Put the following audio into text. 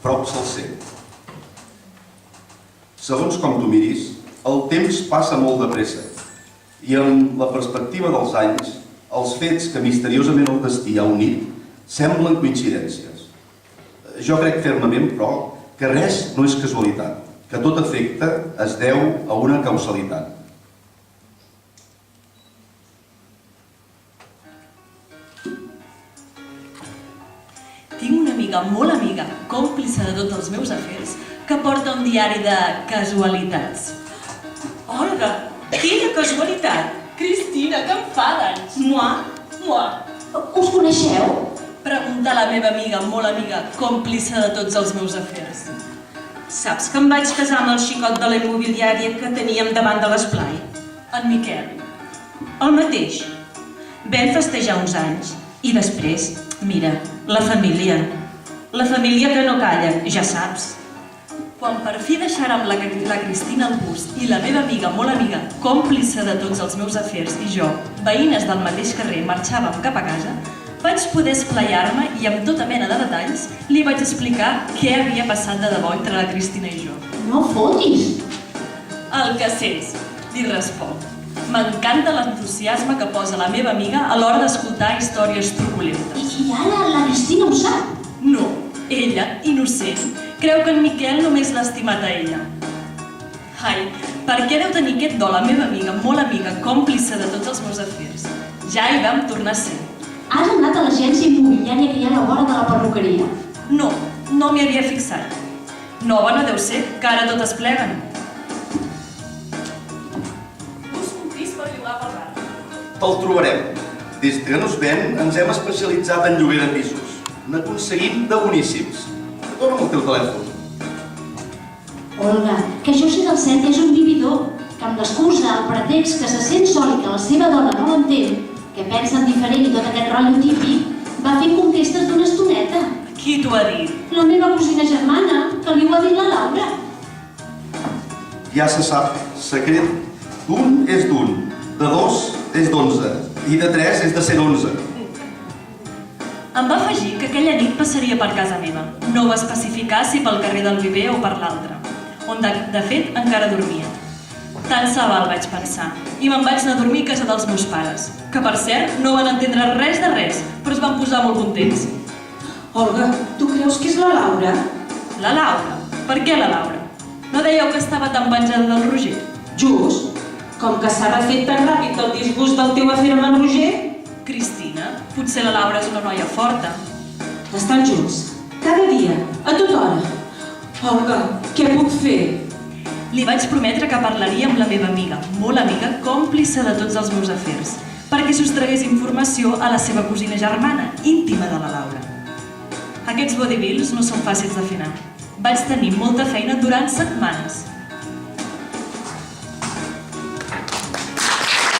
prop se'l sent. Segons com tu miris, el temps passa molt de pressa i amb la perspectiva dels anys, els fets que misteriosament el destí ha unit semblen coincidències. Jo crec fermament, però, que res no és casualitat, que tot efecte es deu a una causalitat. Tinc una amiga, molt amiga, còmplice de tots els meus afers, que porta un diari de casualitats. Olga, quina casualitat! Cristina, que enfades! Moi? Us coneixeu? Pregunta la meva amiga, molt amiga, còmplice de tots els meus afers. Saps que em vaig casar amb el xicot de la immobiliària que teníem davant de l'esplai? En Miquel. El mateix. Vam festejar uns anys i després, mira, la família. La família que no calla, ja saps. Quan per fi deixàrem la Cristina al bus i la meva amiga, molt amiga, còmplice de tots els meus afers i jo, veïnes del mateix carrer, marxàvem cap a casa, vaig poder esplaiar-me i amb tota mena de detalls li vaig explicar què havia passat de debò entre la Cristina i jo. No fotis! El que sents, li responc. M'encanta l'entusiasme que posa la meva amiga a l'hora d'escoltar històries truculentes. I ara la Cristina ho sap? No, ella, innocent, creu que en Miquel només l'ha estimat a ella. Ai, per què deu tenir aquest do la meva amiga, molt amiga, còmplice de tots els meus afers? Ja hi vam tornar a ser. Has anat a l'agència immobiliària que hi ha a la vora de la perruqueria? No, no m'hi havia fixat. Nova no deu ser, que ara totes pleguen. Busco un pis per llogar pel barri. Te'l trobarem. Des que no es ven, ens hem especialitzat en lloguer de pisos. N'aconseguim de boníssims. Dona'm el teu telèfon. Olga, que això sí del cert és un vividor, que amb l'excusa, el pretext que se sent sol i que la seva dona no l'entén, que pensen diferent i tot aquest rotllo típic, va fer conquestes d'una estoneta. Qui t'ho ha dit? La meva cosina germana, que li ho ha dit la Laura. Ja se sap, secret d'un és d'un, de dos és d'11 i de tres és de 111. Em va afegir que aquella nit passaria per casa meva. No va especificar si pel carrer del Viver o per l'altre, on de fet encara dormia. Tant se val, vaig pensar, i me'n vaig anar a dormir a casa dels meus pares, que per cert no van entendre res de res, però es van posar molt contents. Olga, tu creus que és la Laura? La Laura? Per què la Laura? No dèieu que estava tan penjada del Roger? Just. Com que s'ha refet tan ràpid el disgust del teu afer amb en Roger? Cristina, potser la Laura és una noia forta. Estan junts, cada dia, a tota hora. Olga, què puc fer? Li vaig prometre que parlaria amb la meva amiga, molt amiga, còmplice de tots els meus afers, perquè sostragués informació a la seva cosina germana, íntima de la Laura. Aquests vodevils no són fàcils de fer anar. Vaig tenir molta feina durant setmanes.